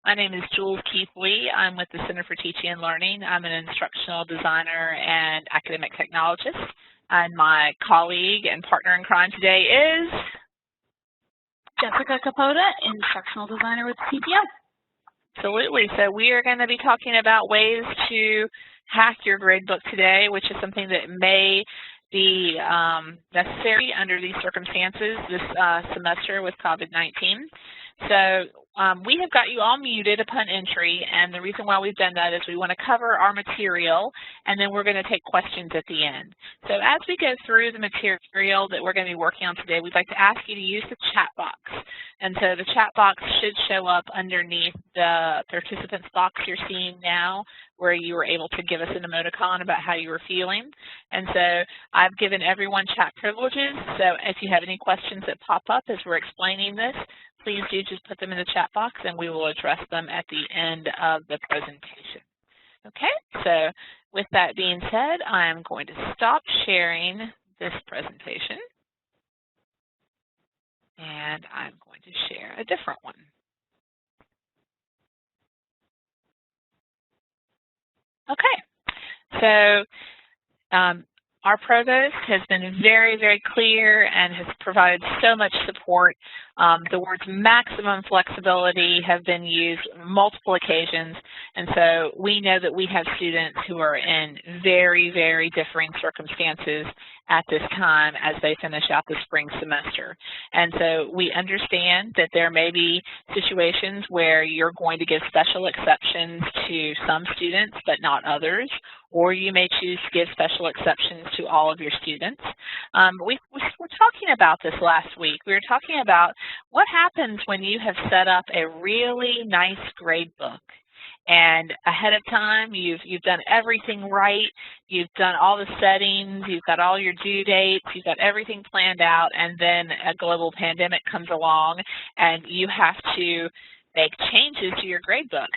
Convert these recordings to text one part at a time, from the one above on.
My name is Jules Keithley. I'm with the Center for Teaching and Learning. I'm an instructional designer and academic technologist. And my colleague and partner in crime today is Jessica Capote, instructional designer with CTO. Absolutely. So we are going to be talking about ways to hack your gradebook today, which is something that may be necessary under these circumstances this semester with COVID-19. So we have got you all muted upon entry, and the reason why we've done that is we want to cover our material, and then we're going to take questions at the end. So as we go through the material that we're going to be working on today, we'd like to ask you to use the chat box. And so the chat box should show up underneath the participants box you're seeing now, where you were able to give us an emoticon about how you were feeling. And so I've given everyone chat privileges, so if you have any questions that pop up as we're explaining this, please do just put them in the chat box and we will address them at the end of the presentation. Okay, so with that being said, I am going to stop sharing this presentation and I'm going to share a different one. Okay, so our provost has been very, very clear and has provided so much support. The words maximum flexibility have been used on multiple occasions, and so we know that we have students who are in very, very differing circumstances at this time as they finish out the spring semester. And so we understand that there may be situations where you're going to give special exceptions to some students but not others, or you may choose to give special exceptions to all of your students. We were talking about this last week. We were talking about what happens when you have set up a really nice gradebook and ahead of time you've done everything right, you've done all the settings, you've got all your due dates, you've got everything planned out, and then a global pandemic comes along and you have to make changes to your gradebook.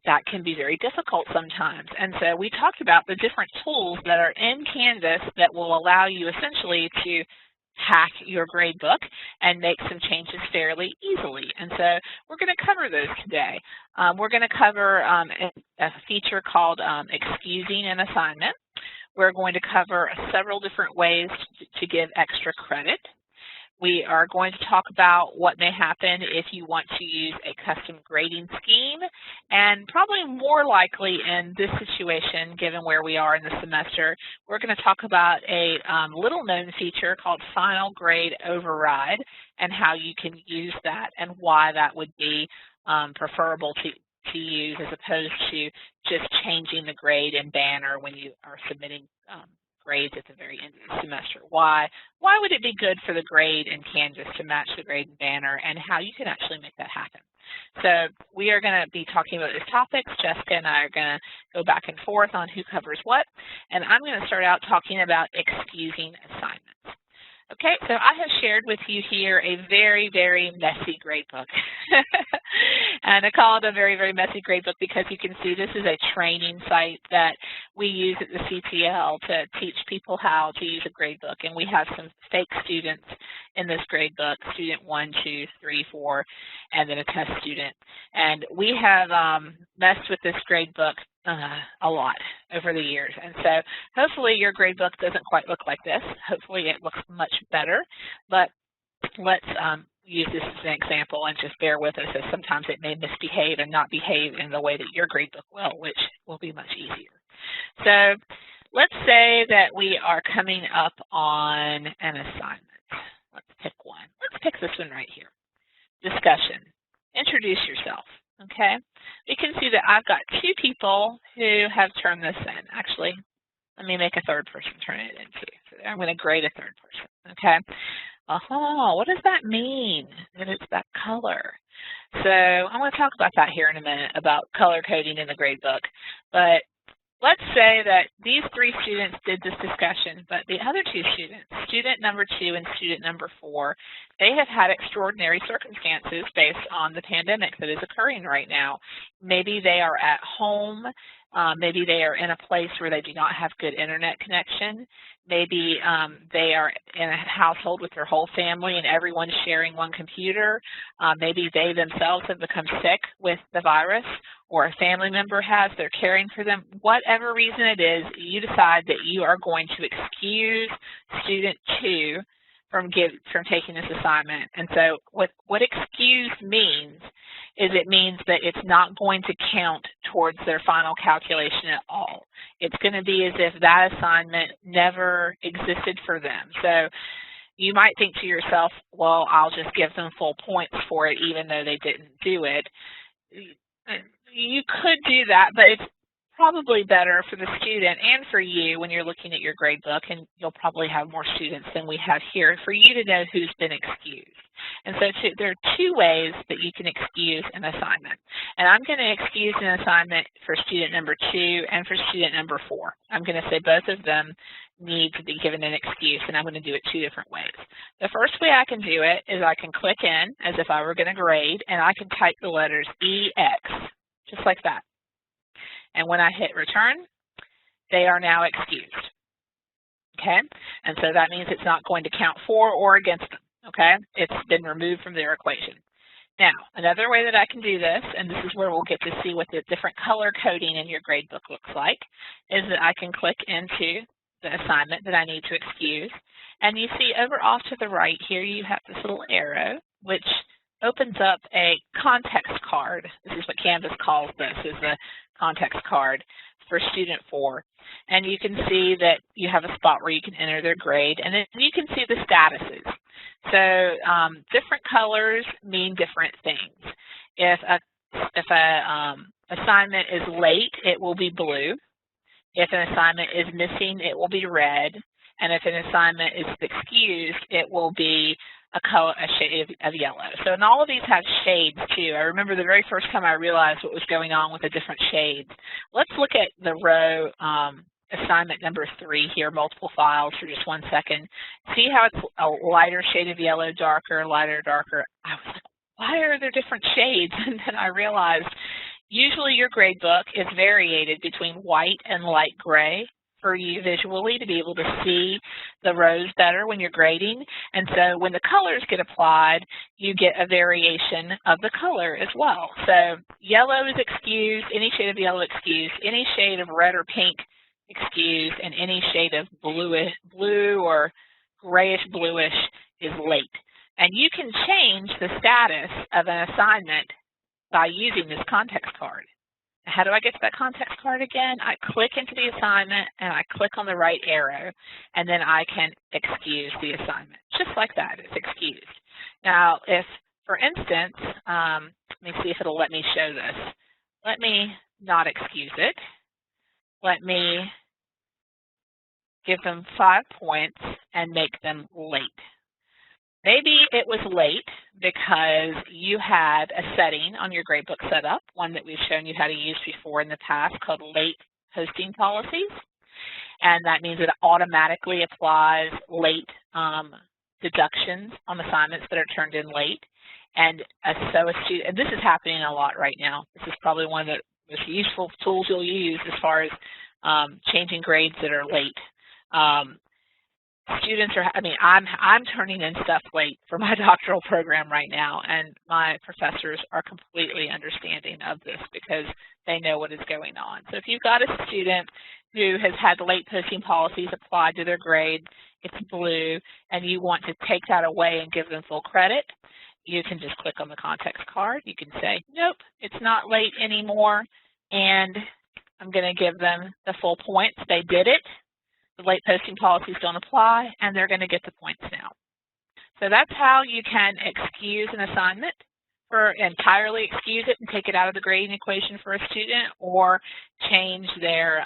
That can be very difficult sometimes. And so we talked about the different tools that are in Canvas that will allow you essentially to hack your gradebook and make some changes fairly easily. And so we're going to cover those today. We're going to cover a feature called excusing an assignment. We're going to cover several different ways to give extra credit. We are going to talk about what may happen if you want to use a custom grading scheme, and probably more likely in this situation, given where we are in the semester, we're going to talk about a little-known feature called Final Grade Override and how you can use that and why that would be preferable to use as opposed to just changing the grade and banner when you are submitting grades at the very end of the semester. Why would it be good for the grade in Canvas to match the grade and banner, and how you can actually make that happen? So we are going to be talking about these topics. Jessica and I are going to go back and forth on who covers what, and I'm going to start out talking about excusing assignments. Okay, so I have shared with you here a very, very messy gradebook. And I call it a very, very messy gradebook because you can see this is a training site that we use at the CTL to teach people how to use a gradebook. And we have some fake students in this gradebook, student 1, 2, 3, 4, and then a test student. And we have messed with this gradebook a lot over the years. And so hopefully your gradebook doesn't quite look like this. Hopefully it looks much better. But let's use this as an example and just bear with us, as sometimes it may misbehave and not behave in the way that your gradebook will, which will be much easier. So let's say that we are coming up on an assignment. Let's pick one. Let's pick this one right here. Discussion. Introduce yourself. Okay, you can see that I've got 2 people who have turned this in. Actually, let me make a third person turn it in too. So I'm going to grade a third person. Okay. What does that mean? That it's that color. So I'm going to talk about that here in a minute, about color coding in the gradebook. But let's say that these 3 students did this discussion, but the other 2 students, student number 2 and student number 4, they have had extraordinary circumstances based on the pandemic that is occurring right now. Maybe they are at home, Maybe they are in a place where they do not have good internet connection. Maybe they are in a household with their whole family and everyone's sharing one computer. Maybe they themselves have become sick with the virus, or a family member has, they're caring for them. Whatever reason it is, you decide that you are going to excuse student 2 from taking this assignment. And so what excuse means is it means that it's not going to count towards their final calculation at all. It's going to be as if that assignment never existed for them. So you might think to yourself, well, I'll just give them full points for it even though they didn't do it. You could do that, but it's probably better for the student and for you when you're looking at your grade book, and you'll probably have more students than we have here, for you to know who's been excused. And so there are 2 ways that you can excuse an assignment. And I'm going to excuse an assignment for student number 2 and for student number 4. I'm going to say both of them need to be given an excuse, and I'm going to do it 2 different ways. The first way I can do it is I can click in as if I were going to grade, and I can type the letters EX, just like that. And when I hit return, they are now excused, okay? And so that means it's not going to count for or against them, okay? It's been removed from their equation. Now, another way that I can do this, and this is where we'll get to see what the different color coding in your gradebook looks like, is that I can click into the assignment that I need to excuse. And you see over off to the right here, you have this little arrow, which opens up a context card. This is what Canvas calls this, is the context card for student 4. And you can see that you have a spot where you can enter their grade, and then you can see the statuses. So different colors mean different things. If a assignment is late, it will be blue. If an assignment is missing, it will be red. And if an assignment is excused, it will be a shade of yellow. So, and all of these have shades too. I remember the very first time I realized what was going on with the different shades. Let's look at the row assignment number 3 here, multiple files, for just 1 second. See how it's a lighter shade of yellow, darker, lighter, darker. I was like, why are there different shades? And then I realized usually your grade book is variated between white and light gray for you visually to be able to see the rows better when you're grading. And so when the colors get applied, you get a variation of the color as well. So yellow is excused, any shade of yellow excused, any shade of red or pink excused, and any shade of blue or grayish bluish is late. And you can change the status of an assignment by using this context card. How do I get to that context card again? I click into the assignment and I click on the right arrow, and then I can excuse the assignment. Just like that, it's excused. Now, if, for instance, let me see if it'll let me show this. Let me not excuse it. Let me give them 5 points and make them late. Maybe it was late because you had a setting on your gradebook setup, one that we've shown you how to use before in the past, called late posting policies. And that means it automatically applies late deductions on assignments that are turned in late. And so a student, and this is happening a lot right now. This is probably one of the most useful tools you'll use as far as changing grades that are late. Students are, I'm turning in stuff late for my doctoral program right now, and my professors are completely understanding of this because they know what is going on. So if you've got a student who has had late posting policies applied to their grade, it's blue, and you want to take that away and give them full credit, you can just click on the context card. You can say, nope, it's not late anymore, and I'm going to give them the full points. They did it. The late posting policies don't apply, and they're going to get the points now. So that's how you can excuse an assignment, or entirely excuse it and take it out of the grading equation for a student, or change their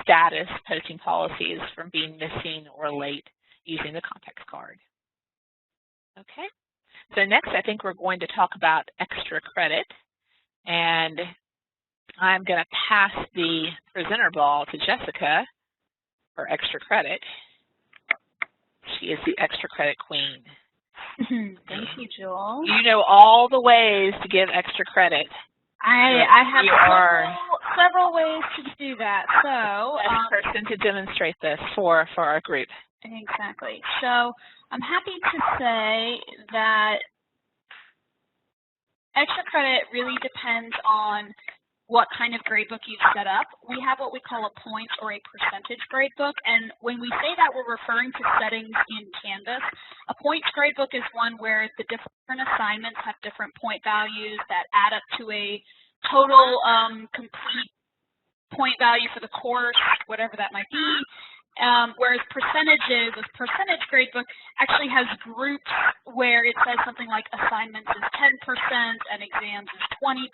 status posting policies from being missing or late using the context card. Okay, so next I think we're going to talk about extra credit, and I'm going to pass the presenter ball to Jessica for extra credit. She is the extra credit queen. Thank you, Jewel. You know all the ways to give extra credit. I have several ways to do that. So, best person to demonstrate this for our group. Exactly. So I'm happy to say that extra credit really depends on what kind of gradebook you've set up. We have what we call a points or a percentage gradebook, and when we say that, we're referring to settings in Canvas. A points gradebook is one where the different assignments have different point values that add up to a total complete point value for the course, whatever that might be. Whereas percentages, a percentage gradebook actually has groups where it says something like assignments is 10% and exams is 20%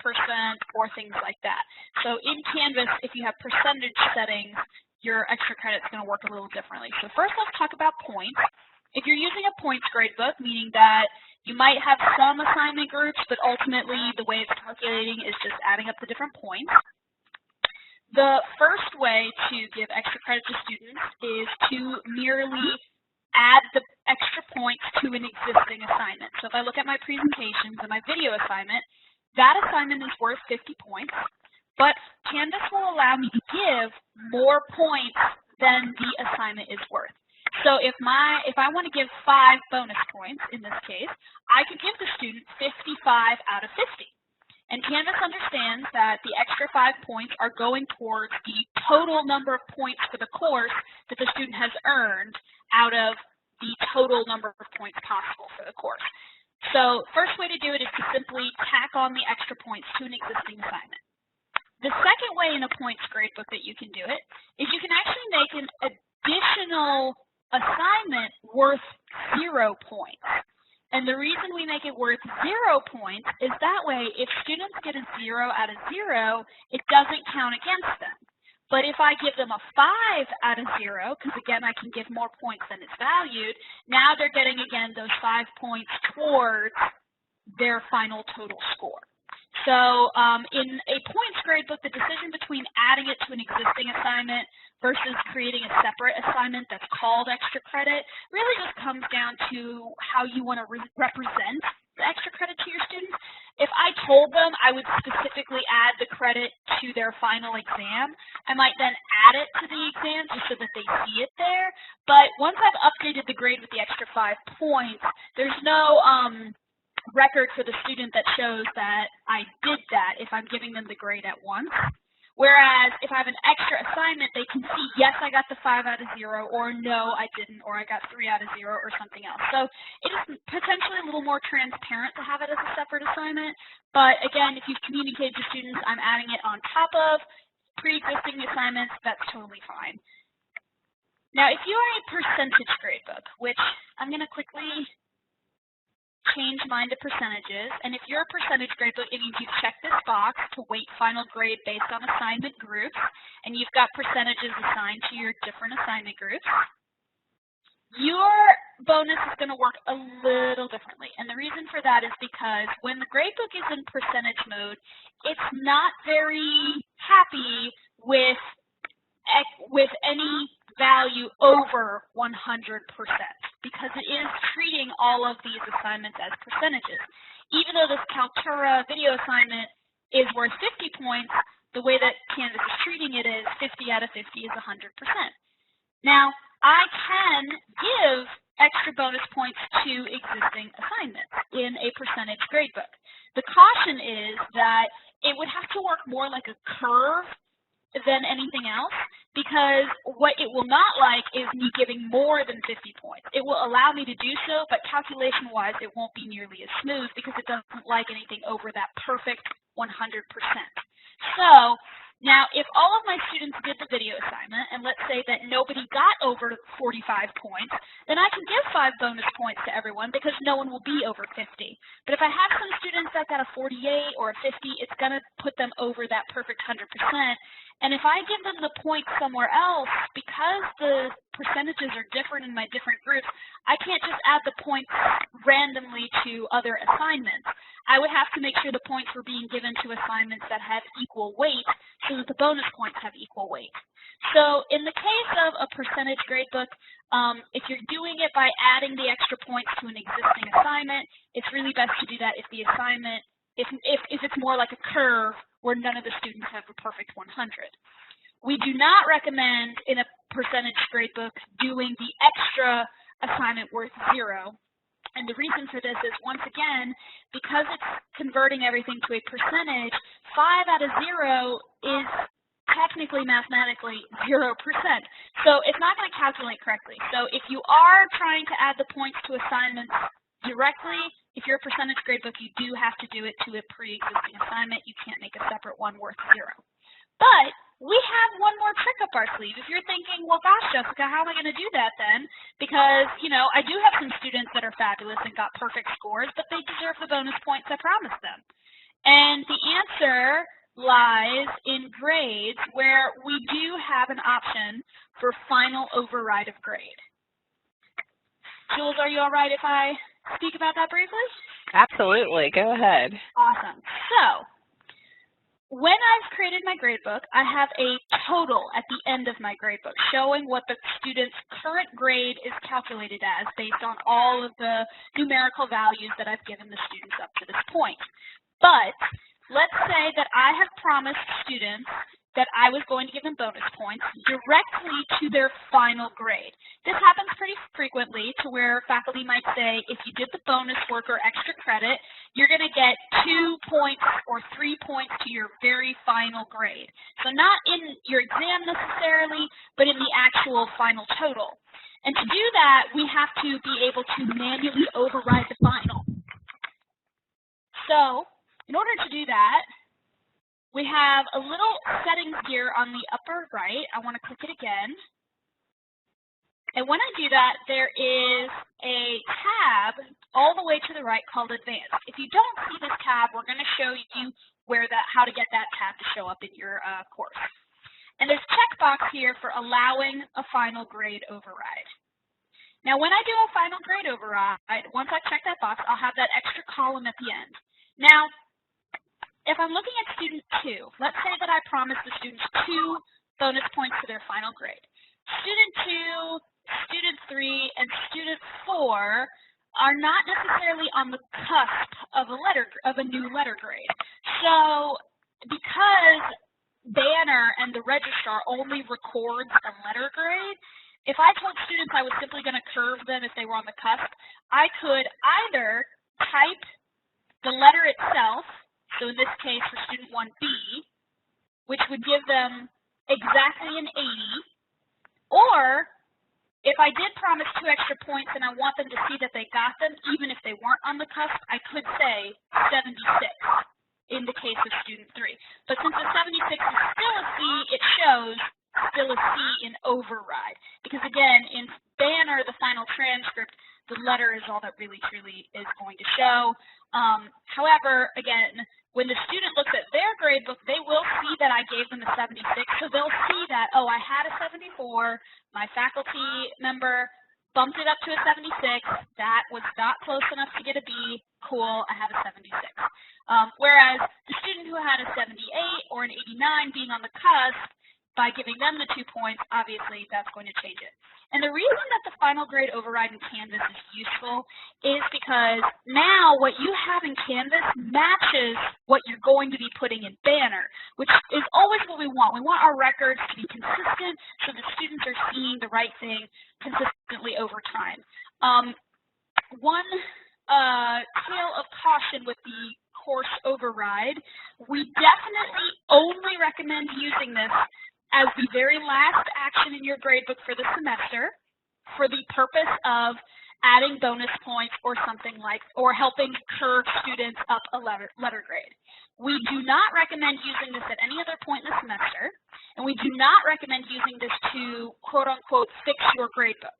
or things like that. So in Canvas, if you have percentage settings, your extra credit is going to work a little differently. So first let's talk about points. If you're using a points gradebook, meaning that you might have some assignment groups, but ultimately the way it's calculating is just adding up the different points. The first way to give extra credit to students is to merely add the extra points to an existing assignment. So if I look at my presentations and my video assignment, that assignment is worth 50 points, but Canvas will allow me to give more points than the assignment is worth. So if I want to give 5 bonus points in this case, I could give the student 55 out of 50. And Canvas understands that the extra 5 points are going towards the total number of points for the course that the student has earned out of the total number of points possible for the course. So first way to do it is to simply tack on the extra points to an existing assignment. The second way in a points gradebook that you can do it is you can actually make an additional assignment worth 0 points. And the reason we make it worth 0 points is that way, if students get a 0 out of 0, it doesn't count against them. But if I give them a 5 out of 0, because again, I can give more points than it's valued, now they're getting, again, those 5 points towards their final total score. So in a points gradebook, the decision between adding it to an existing assignment versus creating a separate assignment that's called extra credit really just comes down to how you want to represent the extra credit to your students. If I told them I would specifically add the credit to their final exam, I might then add it to the exam just so that they see it there. But once I've updated the grade with the extra 5 points, there's no record for the student that shows that I did that if I'm giving them the grade at once. Whereas if I have an extra assignment, they can see, yes, I got the 5 out of 0, or no, I didn't, or I got 3 out of 0, or something else. So it is potentially a little more transparent to have it as a separate assignment. But again, if you've communicated to students, I'm adding it on top of pre-existing assignments, that's totally fine. Now, if you are a percentage gradebook, which I'm going to quickly change mine to percentages, and if you're a percentage gradebook, it means you've checked this box to weight final grade based on assignment groups, and you've got percentages assigned to your different assignment groups. Your bonus is going to work a little differently, and the reason for that is because when the gradebook is in percentage mode, it's not very happy with any value over 100%, because it is treating all of these assignments as percentages. Even though this Kaltura video assignment is worth 50 points, the way that Canvas is treating it is 50 out of 50 is 100%. Now, I can give extra bonus points to existing assignments in a percentage gradebook. The caution is that it would have to work more like a curve than anything else, because what it will not like is me giving more than 50 points. It will allow me to do so, but calculation-wise, it won't be nearly as smooth because it doesn't like anything over that perfect 100%. So now, if all of my students did the video assignment, and let's say that nobody got over 45 points, then I can give 5 bonus points to everyone because no one will be over 50. But if I have some students that got a 48 or a 50, it's going to put them over that perfect 100%. And if I give them the points somewhere else, because the percentages are different in my different groups, I can't just add the points randomly to other assignments. I would have to make sure the points were being given to assignments that have equal weight so that the bonus points have equal weight. So in the case of a percentage gradebook, if you're doing it by adding the extra points to an existing assignment, it's really best to do that if the assignment if it's more like a curve where none of the students have a perfect 100. We do not recommend in a percentage gradebook doing the extra assignment worth 0. And the reason for this is, once again, because it's converting everything to a percentage, 5 out of 0 is technically, mathematically, 0%. So it's not going to calculate correctly. So if you are trying to add the points to assignments directly, if you're a percentage gradebook, you do have to do it to a pre-existing assignment. You can't make a separate one worth 0. But we have one more trick up our sleeve. If you're thinking, well, gosh, Jessica, how am I going to do that then? Because, you know, I do have some students that are fabulous and got perfect scores, but they deserve the bonus points I promised them. And the answer lies in grades, where we do have an option for final override of grade. Jules, are you all right if I speak about that briefly? Absolutely. Go ahead. Awesome. So, when I've created my gradebook, I have a total at the end of my gradebook showing what the student's current grade is calculated as based on all of the numerical values that I've given the students up to this point. But let's say that I have promised students that I was going to give them bonus points directly to their final grade. This happens pretty frequently, to where faculty might say, if you did the bonus work or extra credit, you're going to get 2 points or 3 points to your very final grade. So not in your exam necessarily, but in the actual final total. And to do that, we have to be able to manually override the final. So in order to do that, we have a little settings here on the upper right. I want to click it again. And when I do that, there is a tab all the way to the right called Advanced. If you don't see this tab, we're going to show you how to get that tab to show up in your course. And there's a checkbox here for allowing a final grade override. Now, when I do a final grade override, once I check that box, I'll have that extra column at the end. Now, if I'm looking at student 2, let's say that I promised the students 2 bonus points to their final grade. Student 2, student 3, and student 4 are not necessarily on the cusp of a new letter grade. So because Banner and the registrar only records a letter grade, if I told students I was simply going to curve them if they were on the cusp, I could either type the letter itself, so in this case for student 1B, which would give them exactly an 80, or if I did promise 2 extra points and I want them to see that they got them, even if they weren't on the cusp, I could say 76 in the case of student 3. But since the 76 is still a C, it shows still a C in override. Because again, in Banner, the final transcript, the letter is all that really truly is going to show. However, again, when the student looks at their gradebook, they will see that I gave them a 76. So they'll see that, oh, I had a 74. My faculty member bumped it up to a 76. That was not close enough to get a B. Cool, I have a 76. Whereas the student who had a 78 or an 89 being on the cusp, by giving them the 2 points, obviously that's going to change it. And the reason that the final grade override in Canvas is useful is because now what you have in Canvas matches what you're going to be putting in Banner, which is always what we want. We want our records to be consistent so the students are seeing the right thing consistently over time. One tale of caution with the course override, we definitely only recommend using this as the very last action in your gradebook for the semester for the purpose of adding bonus points or something like, or helping curve students up a letter grade. We do not recommend using this at any other point in the semester, and we do not recommend using this to quote unquote fix your gradebook.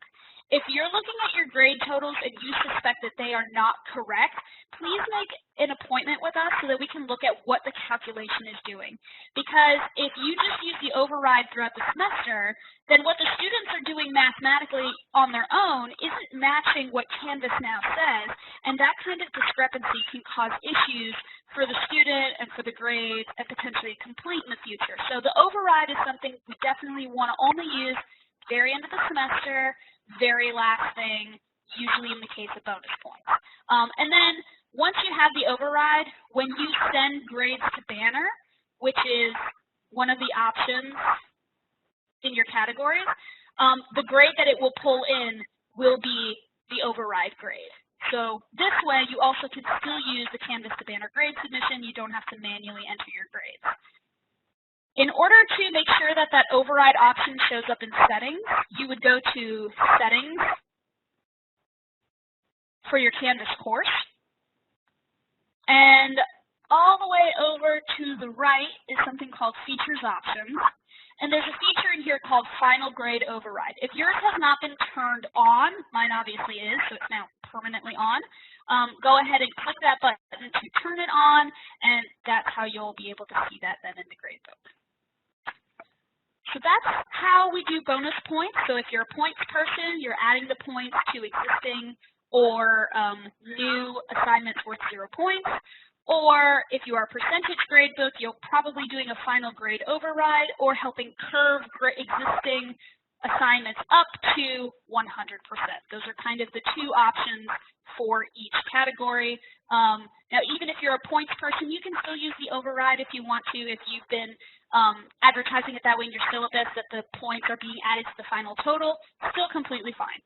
If you're looking at your grade totals and you suspect that they are not correct, please make an appointment with us so that we can look at what the calculation is doing. Because if you just use the override throughout the semester, then what the students are doing mathematically on their own isn't matching what Canvas now says, and that kind of discrepancy can cause issues for the student and for the grade and potentially complete in the future. So the override is something we definitely want to only use very end of the semester, very last thing, usually in the case of bonus points. And then once you have the override, when you send grades to Banner, which is one of the options in your categories, the grade that it will pull in will be the override grade. So this way, you also can still use the Canvas to Banner grade submission. You don't have to manually enter your grades. In order to make sure that that override option shows up in settings, you would go to Settings for your Canvas course. And all the way over to the right is something called Features Options. And there's a feature in here called Final Grade Override. If yours has not been turned on, mine obviously is, so it's now permanently on, go ahead and click that button to turn it on, and that's how you'll be able to see that then in the gradebook. So that's how we do bonus points. So if you're a points person, you're adding the points to existing or new assignments worth 0 points. Or if you are a percentage gradebook, you're probably doing a final grade override or helping curve existing assignments up to 100%. Those are kind of the two options for each category. Now, even if you're a points person, you can still use the override if you want to. If you've been advertising it that way in your syllabus, that the points are being added to the final total, still completely fine.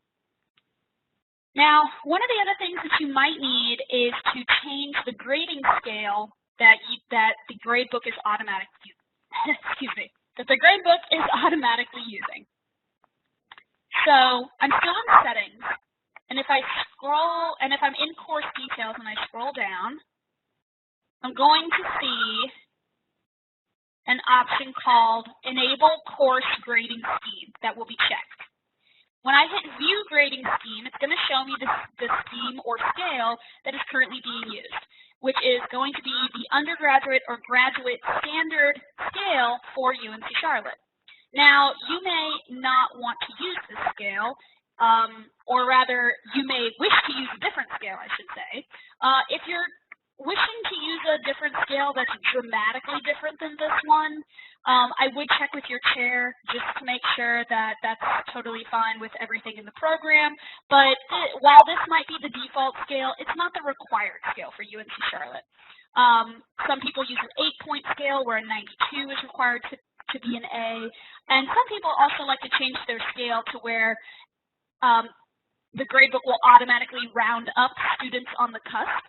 Now, one of the other things that you might need is to change the grading scale that the gradebook is automatically using. So I'm still in settings, and if I'm in course details and I scroll down, I'm going to see an option called Enable Course Grading Scheme that will be checked. When I hit View Grading Scheme, it's going to show me the scheme or scale that is currently being used, which is going to be the undergraduate or graduate standard scale for UNC Charlotte. Now, you may not want to use this scale, or rather, you may wish to use a different scale, I should say. If you're wishing to use a different scale that's dramatically different than this one, I would check with your chair just to make sure that that's totally fine with everything in the program. But while this might be the default scale, it's not the required scale for UNC Charlotte. Some people use an 8-point scale where a 92 is required to be an A. And some people also like to change their scale to where the gradebook will automatically round up students on the cusp.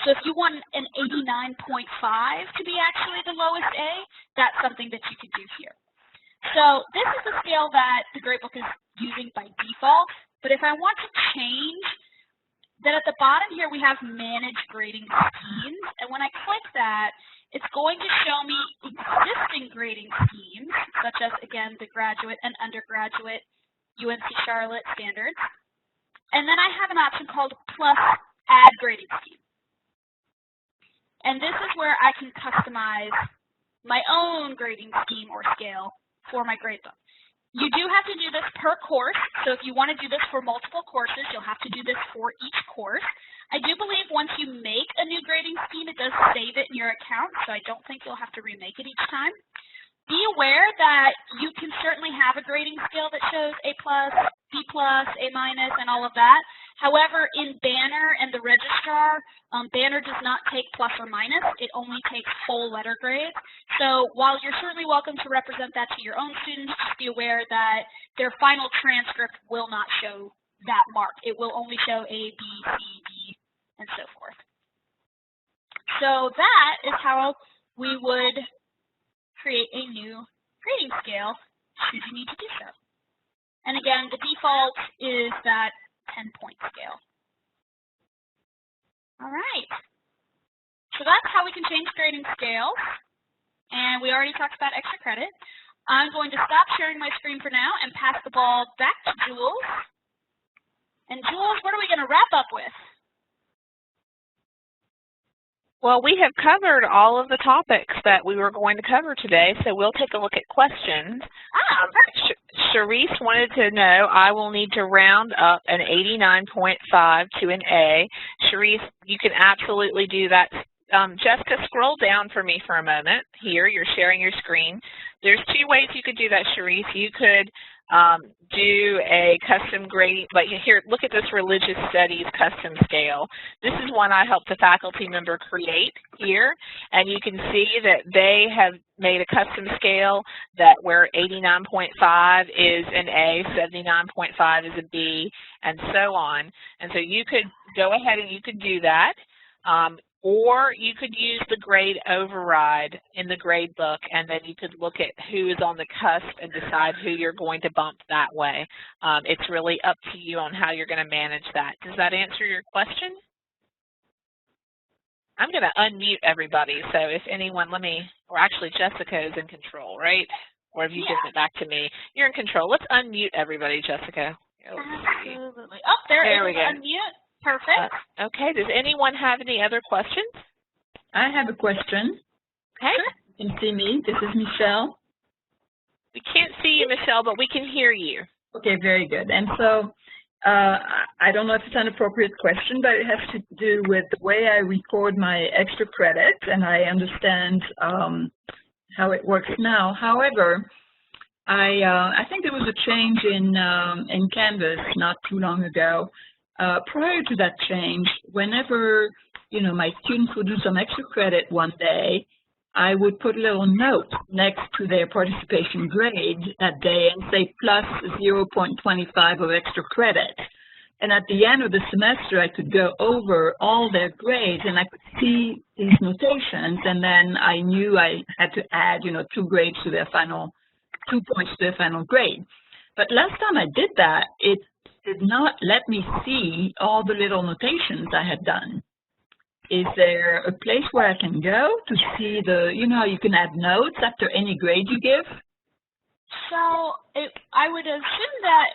So if you want an 89.5 to be actually the lowest A, that's something that you could do here. So this is the scale that the gradebook is using by default. But if I want to change, then at the bottom here we have Manage Grading Schemes. And when I click that, it's going to show me existing grading schemes, such as, again, the graduate and undergraduate UNC Charlotte standards. And then I have an option called Plus Add Grading Scheme. And this is where I can customize my own grading scheme or scale for my gradebook. You do have to do this per course, so if you want to do this for multiple courses, you'll have to do this for each course. I do believe once you make a new grading scheme, it does save it in your account, so I don't think you'll have to remake it each time. Be aware that you can certainly have a grading scale that shows A+, B+, A-, and all of that. However, in Banner and the registrar, Banner does not take plus or minus. It only takes whole letter grades. So while you're certainly welcome to represent that to your own students, just be aware that their final transcript will not show that mark. It will only show A, B, C, D, and so forth. So that is how we would create a new grading scale should you need to do so. And again, the default is that 10-point scale. All right. So that's how we can change grading scales. And we already talked about extra credit. I'm going to stop sharing my screen for now and pass the ball back to Jules. And Jules, what are we going to wrap up with? Well, we have covered all of the topics that we were going to cover today, so we'll take a look at questions. Sharice wanted to know, I will need to round up an 89.5 to an A. Sharice, you can absolutely do that. Jessica, scroll down for me for a moment. Here, you're sharing your screen. There's two ways you could do that, Sharice. You could do a custom grading, but here, look at this religious studies custom scale. This is one I helped a faculty member create here, and you can see that they have made a custom scale that where 89.5 is an A, 79.5 is a B, and so on. And so you could go ahead and you could do that. Or you could use the grade override in the grade book, and then you could look at who is on the cusp and decide who you're going to bump that way. It's really up to you on how you're going to manage that. Does that answer your question? I'm going to unmute everybody, so if anyone, or actually Jessica is in control, right? Or have you given it back to me? You're in control. Let's unmute everybody, Jessica. Absolutely. Oh, there we go. Unmute. Perfect. Okay, does anyone have any other questions? I have a question. Okay. You can see me. This is Michelle. We can't see you, Michelle, but we can hear you. Okay, very good. And so I don't know if it's an appropriate question, but it has to do with the way I record my extra credits, and I understand how it works now. However, I think there was a change in Canvas not too long ago. Prior to that change, whenever, my students would do some extra credit one day, I would put a little note next to their participation grade that day and say plus 0.25 of extra credit. And at the end of the semester, I could go over all their grades and I could see these notations, and then I knew I had to add, 2 points to their final grade. But last time I did that, it did not let me see all the little notations I had done. Is there a place where I can go to see how you can add notes after any grade you give? So I would assume that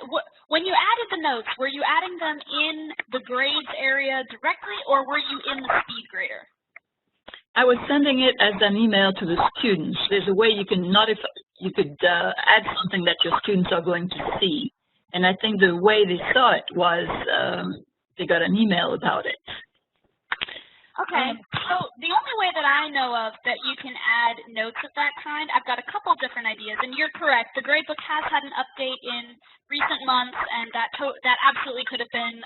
when you added the notes, were you adding them in the grades area directly, or were you in the speed grader? I was sending it as an email to the students. There's a way you can notify, you could add something that your students are going to see. And I think the way they saw it was they got an email about it. Okay, so the only way that I know of that you can add notes of that kind, I've got a couple different ideas, and you're correct. The gradebook has had an update in recent months, and that absolutely could have been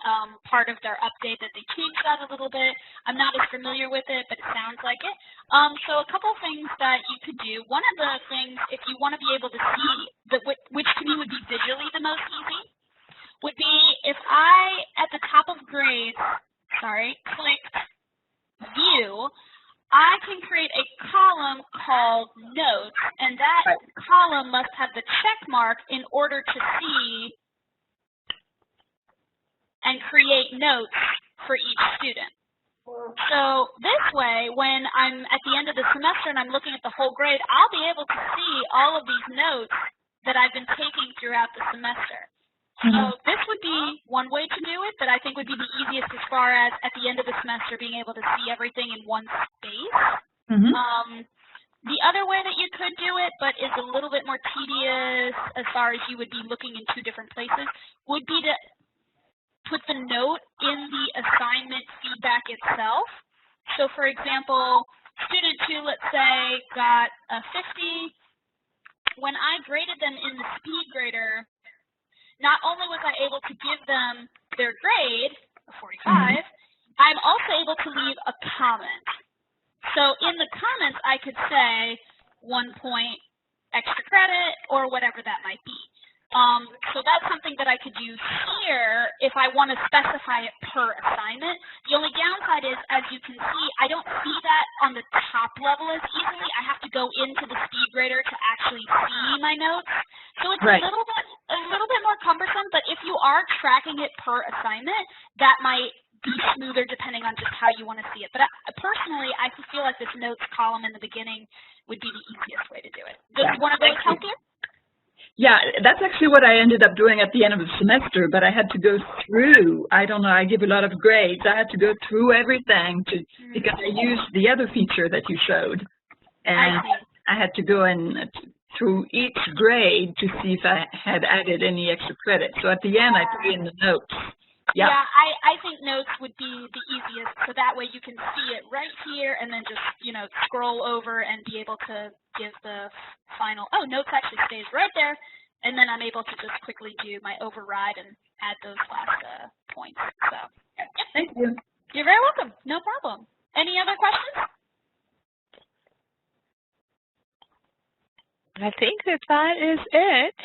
part of their update, that they changed that a little bit. I'm not as familiar with it, but it sounds like it. So a couple things that you could do. One of the things, if you want to be able to see, which to me would be visually the most easy, would be if I, at the top of grades, clicked View, I can create a column called Notes, and that column must have the check mark in order to see and create notes for each student. So this way, when I'm at the end of the semester and I'm looking at the whole grade, I'll be able to see all of these notes that I've been taking throughout the semester. So this would be one way to do it that I think would be the easiest as far as at the end of the semester being able to see everything in one space. The other way that you could do it, but is a little bit more tedious as far as you would be looking in 2 different places, would be to put the note in the assignment feedback itself. So for example, student 2, let's say, got a 50. When I graded them in the speed grader, not only was I able to give them their grade, a 45, I'm also able to leave a comment. So in the comments, I could say 1 point extra credit or whatever that might be. So that's something that I could do here if I want to specify it per assignment. The only downside is, as you can see, I don't see that on the top level as easily. I have to go into the speed grader to actually see my notes. So it's a little bit more cumbersome, but if you are tracking it per assignment, that might be smoother depending on just how you want to see it. But personally, I feel like this notes column in the beginning would be the easiest way to do it. Does one of those help you? Yeah, that's actually what I ended up doing at the end of the semester, but I had to go through, I don't know, I give a lot of grades. I had to go through everything because I used the other feature that you showed. And I had to go in through each grade to see if I had added any extra credit. So at the end, I put in the notes. Yeah, I think notes would be the easiest, so that way you can see it right here and then just, scroll over and be able to give the final, notes actually stays right there. and then I'm able to just quickly do my override and add those last points. So, yeah. Thank you. You're very welcome. No problem. Any other questions? I think that is it.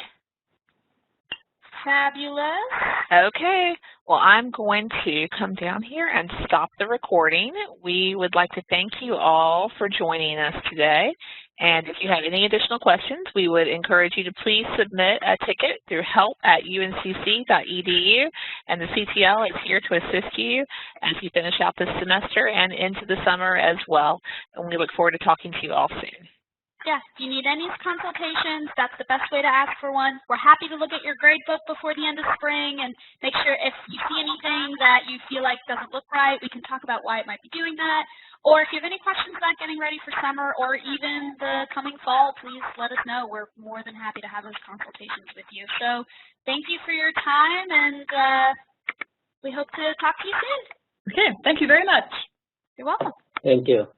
Fabulous. Okay, well, I'm going to come down here and stop the recording. We would like to thank you all for joining us today. And if you have any additional questions, we would encourage you to please submit a ticket through help@uncc.edu. And the CTL is here to assist you as you finish out this semester and into the summer as well. And we look forward to talking to you all soon. Yeah, if you need any consultations, that's the best way to ask for one. We're happy to look at your gradebook before the end of spring and make sure if you see anything that you feel like doesn't look right, we can talk about why it might be doing that. Or if you have any questions about getting ready for summer or even the coming fall, please let us know. We're more than happy to have those consultations with you. So thank you for your time, and we hope to talk to you soon. Okay, thank you very much. You're welcome. Thank you.